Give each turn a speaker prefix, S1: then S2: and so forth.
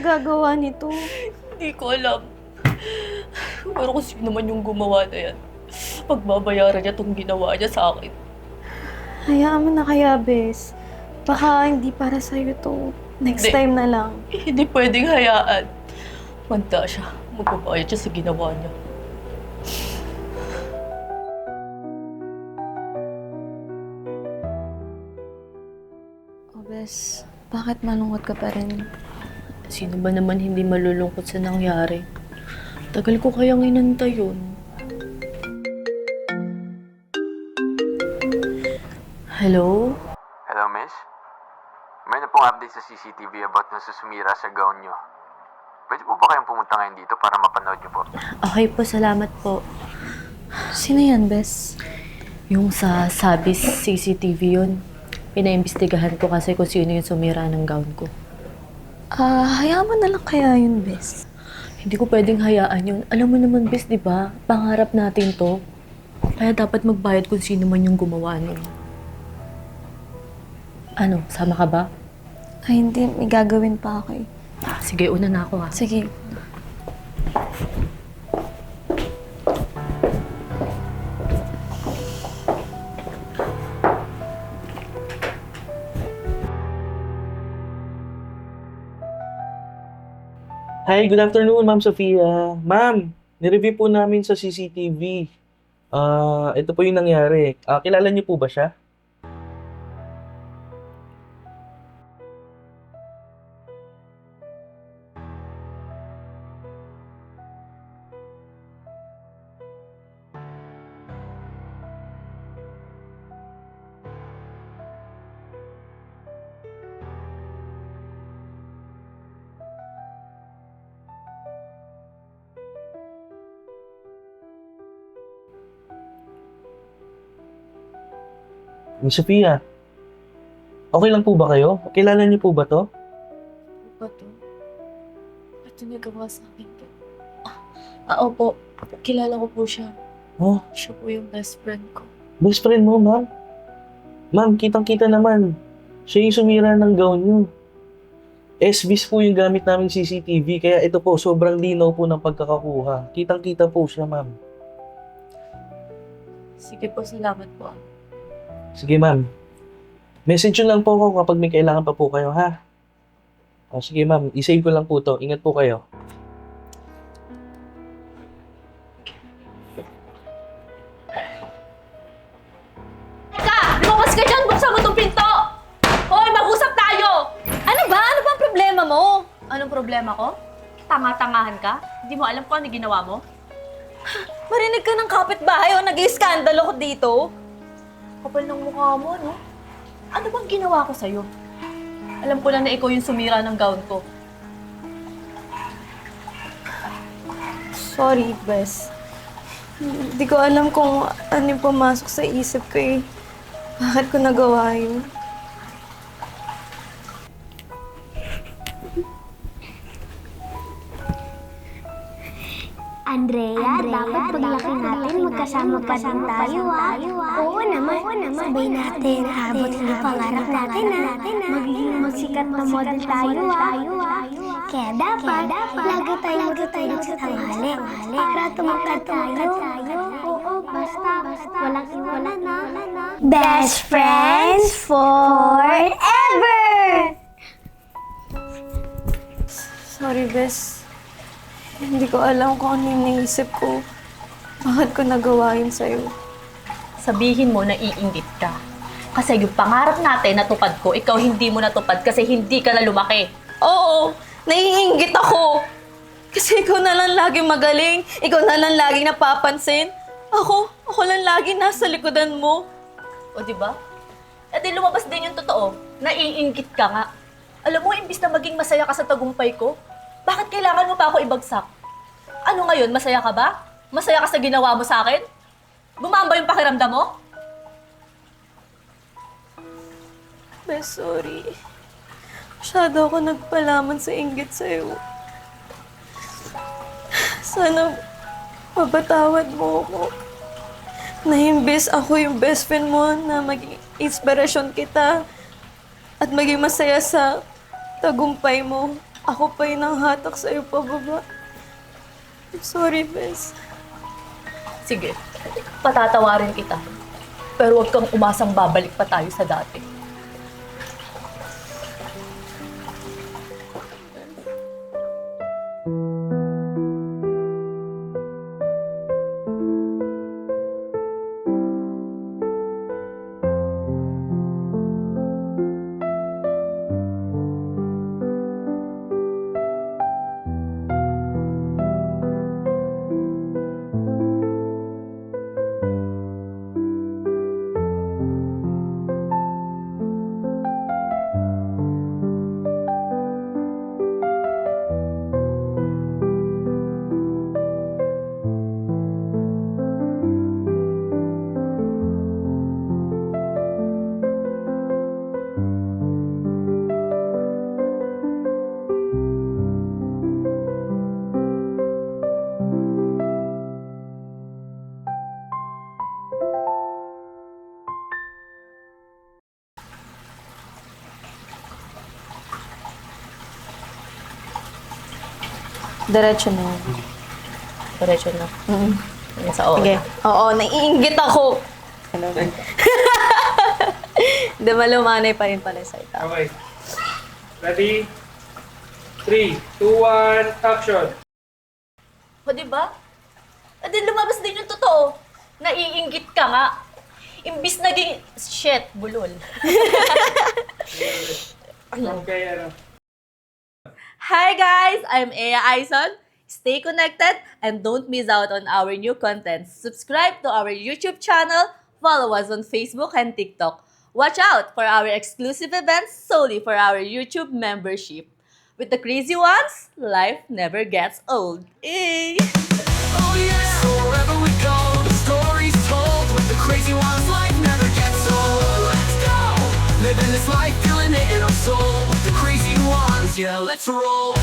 S1: magagawa nito?
S2: Hindi ko alam. Pero kung sino man yung gumawa na yan, pagbabayaran niya itong ginawa niya sa akin.
S1: Hayaan mo na kaya, Bes. Baka hindi para sa'yo to. Next
S2: Hindi.
S1: time na lang.
S2: Hindi pwedeng hayaan. Manda siya. Magbabayad siya sa ginawa niya.
S1: Oh, Bes. Bakit malungkot ka pa rin?
S2: Sino ba naman hindi malulungkot sa nangyari? Tagal ko kayang inantay yun. Hello?
S3: Hello, miss? May na pong update sa CCTV about na susumira sa gown nyo. Pwede po ba kayong pumunta ngayon dito para mapanood nyo po?
S2: Okay po, salamat po.
S1: Sino yan, Bes?
S2: Yung sa Sabis CCTV yun, pinaimbestigahan ko kasi kung sino yung sumira ng gown ko.
S1: Hayaan mo na lang kaya yun, Bes.
S2: Hindi ko pwedeng hayaan yun. Alam mo naman, Bes, di ba? Pangarap natin to. Kaya dapat magbayad kung sino man yung gumawa nun. Ano, sama ka ba?
S1: Ay, hindi. May gagawin pa ako eh.
S2: Sige, una na ako ha.
S1: Sige.
S4: Hi, good afternoon, Ma'am Sofia. Ma'am, nireview po namin sa CCTV. Ito po yung nangyari. Kilala niyo po ba siya? Miss Sofia, okay lang po ba kayo? Kilala niyo po ba to?
S2: Ba to? Ito nagawa sa akin to. Opo. Kilala ko po siya.
S4: Oh,
S2: Siya po yung best friend ko.
S4: best friend mo, ma'am. Ma'am, kitang-kita naman. Siya yung sumira ng gown niyo. SBs po yung gamit namin CCTV, kaya ito po, sobrang linaw po ng pagkakakuha. Kitang-kita po siya, ma'am.
S2: Sige po, salamat po.
S4: Sige, ma'am. Message nyo lang po ako kapag may kailangan pa po kayo, ha? Sige, ma'am. I-save ko lang po to. Ingat po kayo.
S2: Lumabas ka dyan! Buksan mo tong pinto! Hoy, mag-usap tayo! Ano ba? Ano ba ang problema mo? Anong problema ko? Tanga-tangahan ka? Hindi mo alam kung ano ginawa mo?
S5: Marinig ka ng kapitbahay o nag-iiskandalo ko dito.
S2: Kapal ng mukha mo, no? Ano bang ginawa ko sa'yo? Alam ko lang na ikaw yung sumira ng gown ko.
S1: Sorry, Bes. Hindi ko alam kung ano yung pumasok sa isip ko eh. Bakit ko nagawa yun?
S6: Andrea, dapat paglaki natin magkasama pa din tayo, ah. Oo naman. Sabay natin aabotin yung pangarap natin, ah. Magiging magsikat na model tayo, ah. Kaya dapat, lagi tayong matutulog sa tanghali para tumangkad tayo. Oo, basta walang iwanan, ah. Best friends forever!
S1: Sorry, Bes. Hindi ko alam kung ano yung naisip ko. Bakit ko nagawa yun sa'yo?
S2: Sabihin mo na iinggit ka. Kasi yung pangarap natin natupad ko, ikaw hindi mo natupad kasi hindi ka na lumaki.
S5: Oo, naiinggit ako. Kasi ikaw na lang laging magaling. Ikaw na lang laging napapansin. Ako lang laging nasa likodan mo.
S2: O di ba? E di lumabas din yung totoo. Naiinggit ka nga. Alam mo, imbis na maging masaya ka sa tagumpay ko, bakit kailangan mo pa ako ibagsak? Ano ngayon, masaya ka ba? Masaya ka sa ginawa mo sa akin? Gumamba yung pakiramdam mo?
S1: Bes, sorry. Masyado ako nagpalaman sa inggit sa'yo. Sana mapatawad mo ako. Na imbes ako yung best friend mo na maging inspirasyon kita at maging masaya sa tagumpay mo. ako pa yung nanghatak sa'yo pababa. I'm sorry, Bes.
S2: Sige, patatawarin kita. Pero huwag kang umasang babalik pa tayo sa dati.
S1: Diretso na.
S2: Diretso na. Yan sa
S1: Sige. Oo, naiinggit ako. Ano? Hindi, malumanay pa rin pala sa ita.
S7: Okay. Ready? 3, 2, 1, action!
S2: O, diba? At din lumabas din yung totoo. Naiinggit ka nga. Imbis naging... Shit, bulol.
S7: Okay, ano?
S2: Hi guys! I'm Ea Aison. Stay connected and don't miss out on our new content. Subscribe to our YouTube channel, follow us on Facebook and TikTok. Watch out for our exclusive events solely for our YouTube membership. With the crazy ones, life never gets old. Eh.
S8: Oh yeah, so wherever we go, the story's told. With the crazy ones, life never gets old. Let's go, living this life, feeling it in our soul. With the crazy ones, yeah, let's roll.